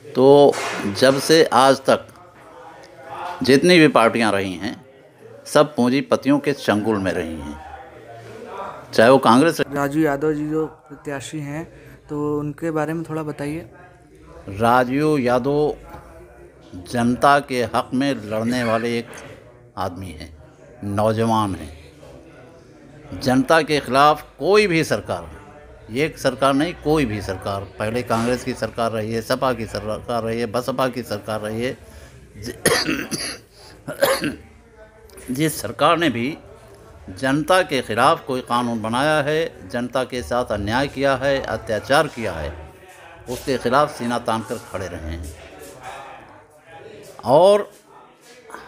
तो जब से आज तक जितनी भी पार्टियां रही हैं सब पूंजीपतियों के चंगुल में रही हैं, चाहे वो कांग्रेस। राजू यादव जी जो प्रत्याशी हैं तो उनके बारे में थोड़ा बताइए। राजू यादव जनता के हक में लड़ने वाले एक आदमी हैं, नौजवान हैं। जनता के खिलाफ कोई भी सरकार, ये सरकार नहीं, कोई भी सरकार, पहले कांग्रेस की सरकार रही है, सपा की सरकार रही है, बसपा की सरकार रही है, जिस सरकार ने भी जनता के खिलाफ कोई कानून बनाया है, जनता के साथ अन्याय किया है, अत्याचार किया है, उसके खिलाफ सीना तान कर खड़े रहे हैं। और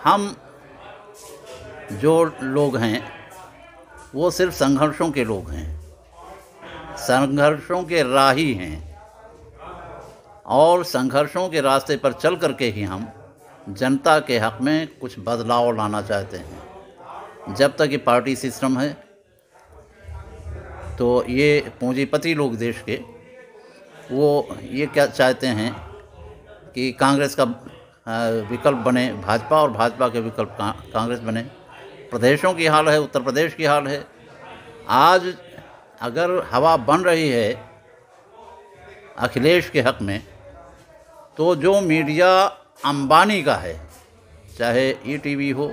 हम जो लोग हैं वो सिर्फ संघर्षों के लोग हैं, संघर्षों के राही हैं, और संघर्षों के रास्ते पर चल करके ही हम जनता के हक में कुछ बदलाव लाना चाहते हैं। जब तक ये पार्टी सिस्टम है तो ये पूंजीपति लोग देश के वो ये क्या चाहते हैं कि कांग्रेस का विकल्प बने भाजपा और भाजपा के विकल्प कांग्रेस बने। प्रदेशों की हाल है, उत्तर प्रदेश की हाल है। आज अगर हवा बन रही है अखिलेश के हक में, तो जो मीडिया अंबानी का है, चाहे ईटीवी हो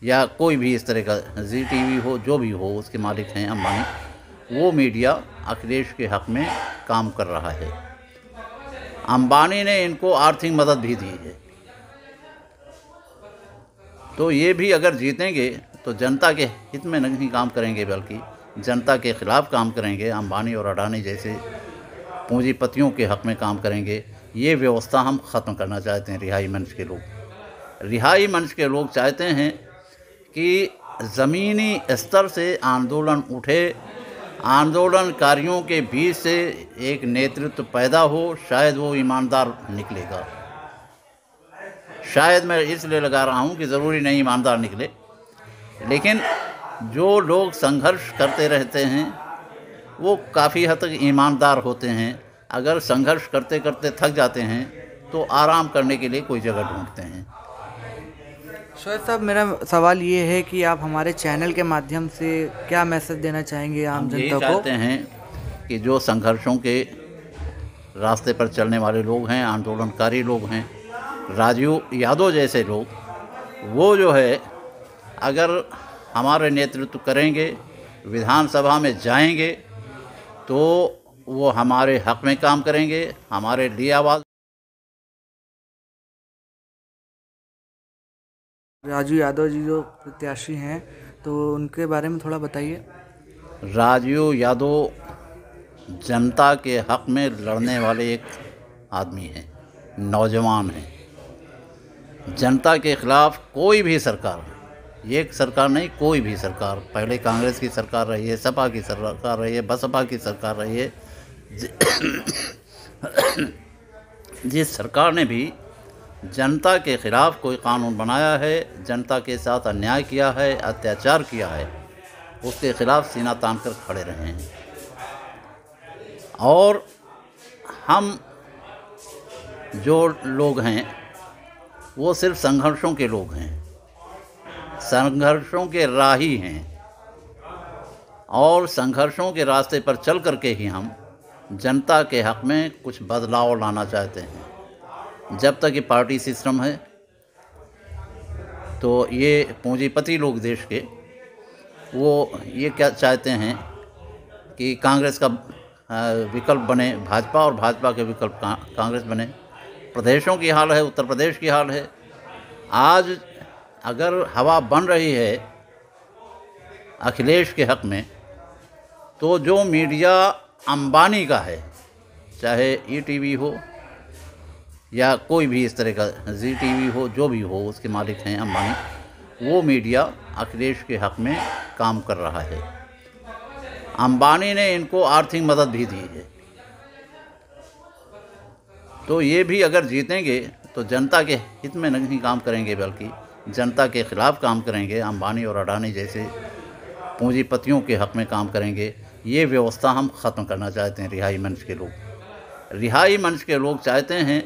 या कोई भी इस तरह का जी टीवी हो, जो भी हो, उसके मालिक हैं अंबानी, वो मीडिया अखिलेश के हक में काम कर रहा है। अंबानी ने इनको आर्थिक मदद भी दी है। तो ये भी अगर जीतेंगे तो जनता के हित में नहीं काम करेंगे, बल्कि जनता के खिलाफ काम करेंगे। अंबानी और अडानी जैसे पूंजीपतियों के हक में काम करेंगे। ये व्यवस्था हम ख़त्म करना चाहते हैं। रिहाई मंच के लोग चाहते हैं कि ज़मीनी स्तर से आंदोलन उठे, आंदोलनकारियों के बीच से एक नेतृत्व पैदा हो, शायद वो ईमानदार निकलेगा। शायद मैं इसलिए लगा रहा हूँ कि ज़रूरी नहीं ईमानदार निकले, लेकिन जो लोग संघर्ष करते रहते हैं वो काफ़ी हद तक ईमानदार होते हैं। अगर संघर्ष करते करते थक जाते हैं तो आराम करने के लिए कोई जगह ढूंढते हैं। शोएब साहब, मेरा सवाल ये है कि आप हमारे चैनल के माध्यम से क्या मैसेज देना चाहेंगे आम जनता को? चाहते हैं कि जो संघर्षों के रास्ते पर चलने वाले लोग हैं, आंदोलनकारी लोग हैं, राजू यादव जैसे लोग, वो जो है अगर हमारे नेतृत्व करेंगे, विधानसभा में जाएंगे, तो वो हमारे हक में काम करेंगे, हमारे लिए आवाज़। राजू यादव जी जो प्रत्याशी हैं तो उनके बारे में थोड़ा बताइए। राजू यादव जनता के हक में लड़ने वाले एक आदमी हैं, नौजवान हैं। जनता के खिलाफ कोई भी सरकार, ये सरकार नहीं, कोई भी सरकार, पहले कांग्रेस की सरकार रही है, सपा की सरकार रही है, बसपा की सरकार रही है, जिस सरकार ने भी जनता के खिलाफ कोई कानून बनाया है, जनता के साथ अन्याय किया है, अत्याचार किया है, उसके खिलाफ सीना तान कर खड़े रहे हैं। और हम जो लोग हैं वो सिर्फ संघर्षों के लोग हैं, संघर्षों के राही हैं, और संघर्षों के रास्ते पर चल करके ही हम जनता के हक में कुछ बदलाव लाना चाहते हैं। जब तक ये पार्टी सिस्टम है तो ये पूंजीपति लोग देश के वो ये क्या चाहते हैं कि कांग्रेस का विकल्प बने भाजपा और भाजपा के विकल्प कांग्रेस बने। प्रदेशों की हाल है, उत्तर प्रदेश की हाल है। आज अगर हवा बन रही है अखिलेश के हक में, तो जो मीडिया अंबानी का है, चाहे ईटीवी हो या कोई भी इस तरह का जी टीवी हो, जो भी हो, उसके मालिक हैं अंबानी, वो मीडिया अखिलेश के हक में काम कर रहा है। अंबानी ने इनको आर्थिक मदद भी दी है। तो ये भी अगर जीतेंगे तो जनता के हित में नहीं काम करेंगे, बल्कि जनता के खिलाफ काम करेंगे। अंबानी और अडानी जैसे पूंजीपतियों के हक में काम करेंगे। ये व्यवस्था हम ख़त्म करना चाहते हैं, रिहाई मंच के लोग। रिहाई मंच के लोग चाहते हैं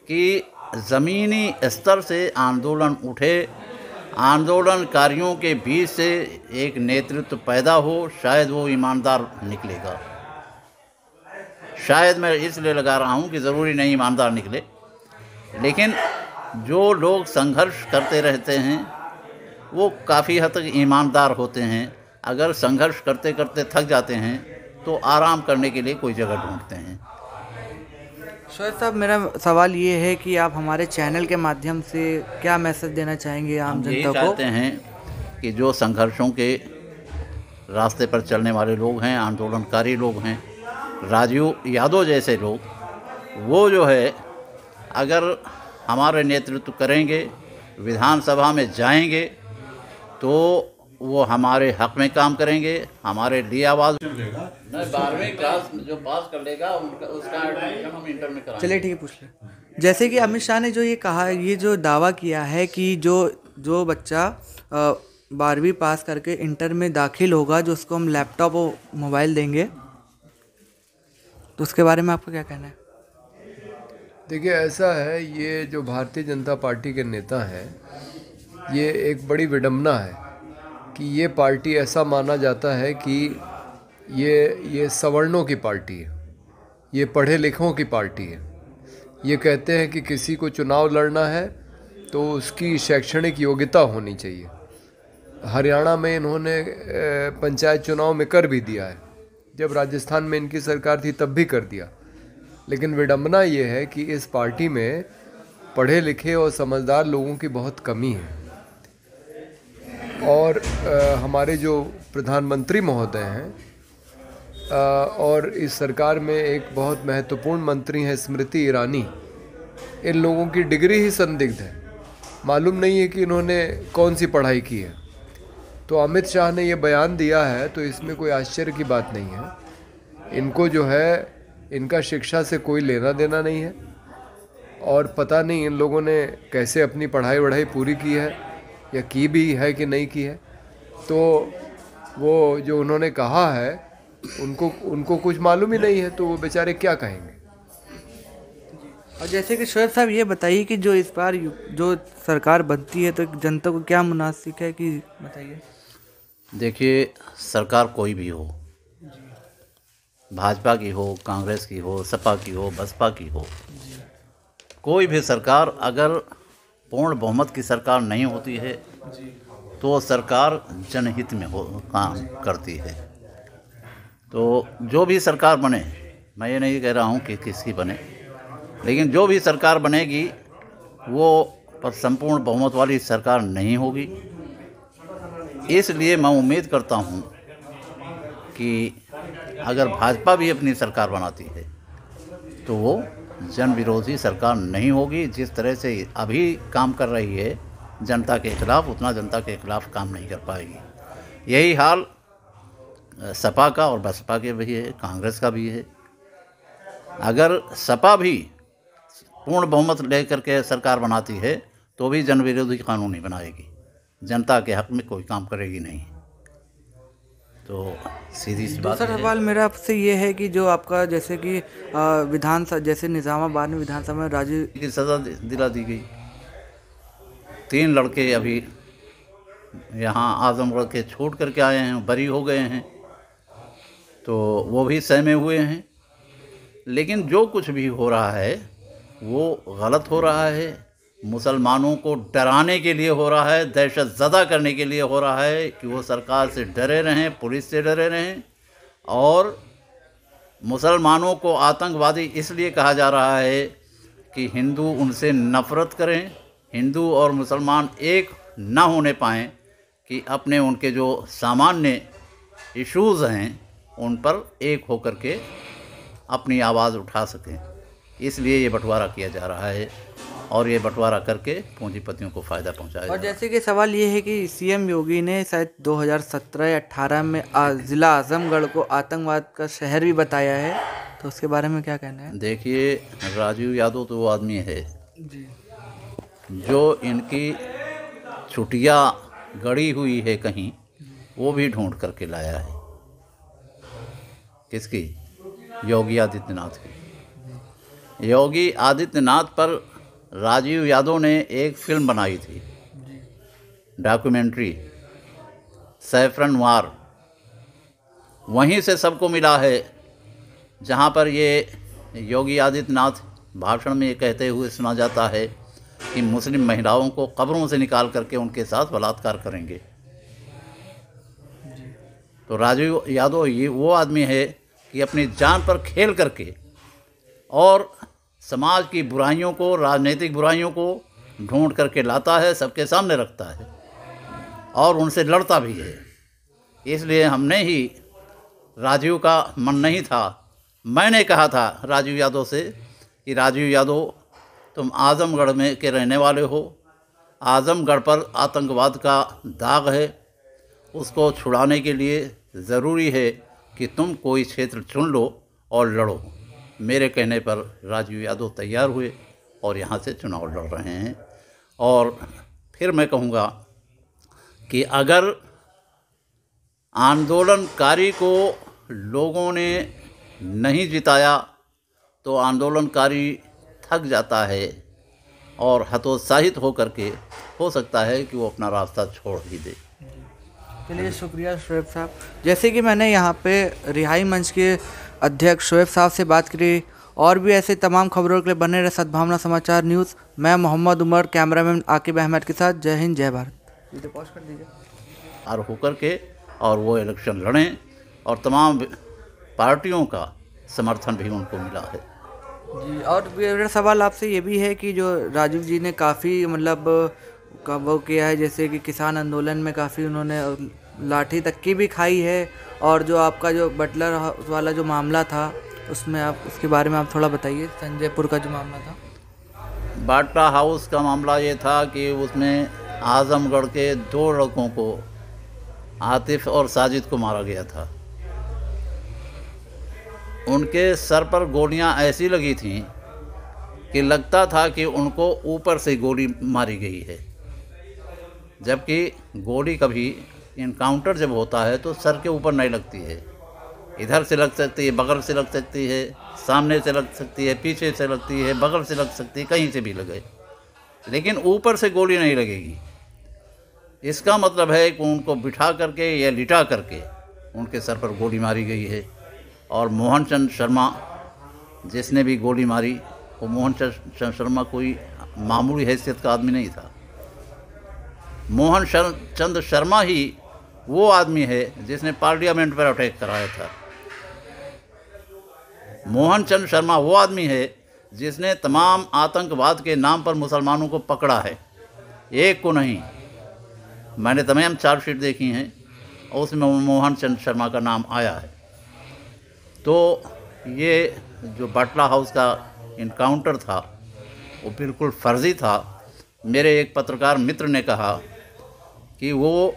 कि ज़मीनी स्तर से आंदोलन उठे, आंदोलनकारियों के बीच से एक नेतृत्व पैदा हो, शायद वो ईमानदार निकलेगा। शायद मैं इसलिए लगा रहा हूँ कि ज़रूरी नहीं ईमानदार निकले, लेकिन जो लोग संघर्ष करते रहते हैं वो काफ़ी हद तक ईमानदार होते हैं। अगर संघर्ष करते करते थक जाते हैं तो आराम करने के लिए कोई जगह ढूंढते हैं। शोएब साहब, मेरा सवाल ये है कि आप हमारे चैनल के माध्यम से क्या मैसेज देना चाहेंगे आम जनता को? चाहते हैं कि जो संघर्षों के रास्ते पर चलने वाले लोग हैं, आंदोलनकारी लोग हैं, राजीव यादव जैसे लोग, वो जो है अगर हमारे नेतृत्व करेंगे, विधानसभा में जाएंगे तो वो हमारे हक में काम करेंगे, हमारे लिए आवाज़। 12वीं क्लास जो पास कर लेगा उसका एडमिशन हम इंटर में कराएंगे। चलिए ठीक है, पूछ ले। जैसे कि अमित शाह ने जो ये कहा, ये जो दावा किया है कि जो बच्चा 12वीं पास करके इंटर में दाखिल होगा, जो उसको हम लैपटॉप और मोबाइल देंगे, तो उसके बारे में आपका क्या कहना है? देखिए, ऐसा है, ये जो भारतीय जनता पार्टी के नेता हैं, ये एक बड़ी विडंबना है कि ये पार्टी ऐसा माना जाता है कि ये सवर्णों की पार्टी है, ये पढ़े लिखों की पार्टी है। ये कहते हैं कि किसी को चुनाव लड़ना है तो उसकी शैक्षणिक योग्यता होनी चाहिए। हरियाणा में इन्होंने पंचायत चुनाव में कर भी दिया है, जब राजस्थान में इनकी सरकार थी तब भी कर दिया। लेकिन विडंबना ये है कि इस पार्टी में पढ़े लिखे और समझदार लोगों की बहुत कमी है। और हमारे जो प्रधानमंत्री महोदय हैं और इस सरकार में एक बहुत महत्वपूर्ण मंत्री हैं स्मृति ईरानी, इन लोगों की डिग्री ही संदिग्ध है, मालूम नहीं है कि इन्होंने कौन सी पढ़ाई की है। तो अमित शाह ने ये बयान दिया है तो इसमें कोई आश्चर्य की बात नहीं है। इनको जो है, इनका शिक्षा से कोई लेना देना नहीं है और पता नहीं इन लोगों ने कैसे अपनी पढ़ाई पूरी की है या की भी है कि नहीं की है। तो वो जो उन्होंने कहा है उनको कुछ मालूम ही नहीं है, तो वो बेचारे क्या कहेंगे। और जैसे कि शोएब साहब, ये बताइए कि जो इस बार जो सरकार बनती है तो जनता को क्या मुनासिब है कि बताइए? देखिए, सरकार कोई भी हो, भाजपा की हो, कांग्रेस की हो, सपा की हो, बसपा की हो, कोई भी सरकार अगर पूर्ण बहुमत की सरकार नहीं होती है तो सरकार जनहित में काम करती है। तो जो भी सरकार बने, मैं ये नहीं कह रहा हूँ कि किसकी बने, लेकिन जो भी सरकार बनेगी वो पर संपूर्ण बहुमत वाली सरकार नहीं होगी। इसलिए मैं उम्मीद करता हूँ कि अगर भाजपा भी अपनी सरकार बनाती है तो वो जन विरोधी सरकार नहीं होगी। जिस तरह से अभी काम कर रही है जनता के खिलाफ, उतना जनता के खिलाफ काम नहीं कर पाएगी। यही हाल सपा का और बसपा के भी है, कांग्रेस का भी है। अगर सपा भी पूर्ण बहुमत लेकर के सरकार बनाती है तो भी जन विरोधी कानून नहीं बनाएगी, जनता के हक में कोई काम करेगी नहीं। तो सीधी सी बात है। दूसरा सवाल मेरा आपसे ये है कि जो आपका जैसे कि विधानसभा, जैसे निज़ामाबाद में विधानसभा में राजीव की सज़ा दिला दी गई। 3 लड़के अभी यहाँ आजमगढ़ के छोड़ करके आए हैं, बरी हो गए हैं, तो वो भी सहमे हुए हैं। लेकिन जो कुछ भी हो रहा है वो गलत हो रहा है, मुसलमानों को डराने के लिए हो रहा है, दहशत ज़दा करने के लिए हो रहा है कि वो सरकार से डरे रहें, पुलिस से डरे रहें। और मुसलमानों को आतंकवादी इसलिए कहा जा रहा है कि हिंदू उनसे नफ़रत करें, हिंदू और मुसलमान एक ना होने पाएँ कि अपने उनके जो सामान्य इश्यूज़ हैं उन पर एक होकर के अपनी आवाज़ उठा सकें। इसलिए ये बंटवारा किया जा रहा है और ये बंटवारा करके पूंजीपतियों को फ़ायदा पहुंचाया। और जैसे कि सवाल ये है कि सीएम योगी ने शायद 2017 या 18 में ज़िला आजमगढ़ को आतंकवाद का शहर भी बताया है, तो उसके बारे में क्या कहना है? देखिए, राजीव यादव तो वो आदमी है जी, जो इनकी छुट्टियाँ गड़ी हुई है कहीं, वो भी ढूंढ करके लाया है। किसकी? योगी आदित्यनाथ की। योगी आदित्यनाथ पर राजीव यादव ने एक फिल्म बनाई थी, डॉक्यूमेंट्री सैफरन वार। वहीं से सबको मिला है, जहां पर ये योगी आदित्यनाथ भाषण में ये कहते हुए सुना जाता है कि मुस्लिम महिलाओं को कब्रों से निकाल करके उनके साथ बलात्कार करेंगे। तो राजीव यादव ये वो आदमी है कि अपनी जान पर खेल करके और समाज की बुराइयों को, राजनीतिक बुराइयों को ढूंढ करके लाता है, सबके सामने रखता है और उनसे लड़ता भी है। इसलिए हमने ही, राजीव का मन नहीं था, मैंने कहा था राजीव यादव से कि राजीव यादव तुम आजमगढ़ में के रहने वाले हो, आजमगढ़ पर आतंकवाद का दाग है, उसको छुड़ाने के लिए ज़रूरी है कि तुम कोई क्षेत्र चुन लो और लड़ो। मेरे कहने पर राजीव यादव तैयार हुए और यहाँ से चुनाव लड़ रहे हैं। और फिर मैं कहूँगा कि अगर आंदोलनकारी को लोगों ने नहीं जिताया तो आंदोलनकारी थक जाता है और हतोत्साहित होकर के हो सकता है कि वो अपना रास्ता छोड़ ही दे। चलिए, शुक्रिया शोएब साहब। जैसे कि मैंने यहाँ पे रिहाई मंच के अध्यक्ष शोएब साहब से बात करी, और भी ऐसे तमाम खबरों के लिए बने रहे सद्भावना समाचार न्यूज़। मैं मोहम्मद उमर, कैमरामैन आकिब अहमद के साथ। जय हिंद, जय भारत। वीडियो पॉज कर दीजिए। और होकर के और वो इलेक्शन लड़ें और तमाम पार्टियों का समर्थन भी उनको मिला है। जी, और मेरा सवाल आपसे ये भी है कि जो राजीव जी ने काफ़ी मतलब वो किया है, जैसे कि किसान आंदोलन में काफ़ी उन्होंने लाठी तक की भी खाई है, और जो आपका जो बटलर वाला जो मामला था उसमें आप उसके बारे में आप थोड़ा बताइए। संजयपुर का जो मामला था, बाटा हाउस का मामला ये था कि उसमें आजमगढ़ के 2 लड़कों को, आतिफ और साजिद को मारा गया था। उनके सर पर गोलियां ऐसी लगी थीं कि लगता था कि उनको ऊपर से गोली मारी गई है, जबकि गोली कभी इनकाउंटर जब होता है तो सर के ऊपर नहीं लगती है, इधर से लग सकती है, बगल से लग सकती है, सामने से लग सकती है, पीछे से लगती है, बगल से लग सकती है, कहीं से भी लगे, लेकिन ऊपर से गोली नहीं लगेगी। इसका मतलब है कि उनको बिठा करके या लिटा करके उनके सर पर गोली मारी गई है। और मोहन चंद शर्मा जिसने भी गोली मारी, वो मोहन चंद शर्मा कोई मामूली हैसियत का आदमी नहीं था। मोहन चंद शर्मा ही वो आदमी है जिसने पार्लियामेंट पर अटैक कराया था। मोहन चंद शर्मा वो आदमी है जिसने तमाम आतंकवाद के नाम पर मुसलमानों को पकड़ा है, एक को नहीं। मैंने तमाम चार्जशीट देखी हैं और उसमें मोहन चंद शर्मा का नाम आया है। तो ये जो बाटला हाउस का इनकाउंटर था वो बिल्कुल फर्जी था। मेरे एक पत्रकार मित्र ने कहा कि वो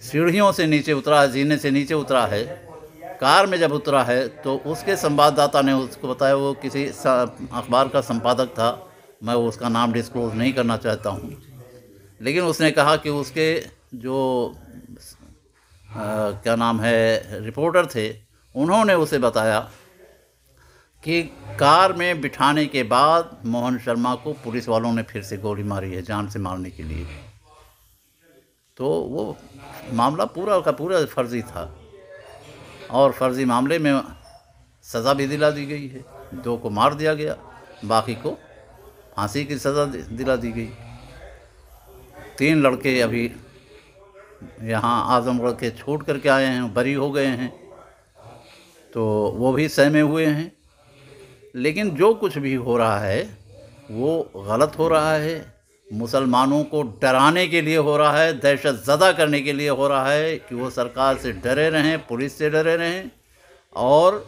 सीढ़ियों से नीचे उतरा है, जीने से नीचे उतरा है, कार में जब उतरा है तो उसके संवाददाता ने उसको बताया, वो किसी अखबार का संपादक था, मैं उसका नाम डिस्क्लोज नहीं करना चाहता हूँ, लेकिन उसने कहा कि उसके जो क्या नाम है रिपोर्टर थे, उन्होंने उसे बताया कि कार में बिठाने के बाद मोहन शर्मा को पुलिस वालों ने फिर से गोली मारी है जान से मारने के लिए। तो वो मामला पूरा का पूरा फर्जी था और फर्जी मामले में सज़ा भी दिला दी गई है। 2 को मार दिया गया, बाकी को फांसी की सज़ा दिला दी गई। 3 लड़के अभी यहाँ आजमगढ़ के छोड़ करके आए हैं, बरी हो गए हैं, तो वो भी सहमे हुए हैं। लेकिन जो कुछ भी हो रहा है वो गलत हो रहा है, मुसलमानों को डराने के लिए हो रहा है, दहशत ज़दा करने के लिए हो रहा है कि वो सरकार से डरे रहें, पुलिस से डरे रहें और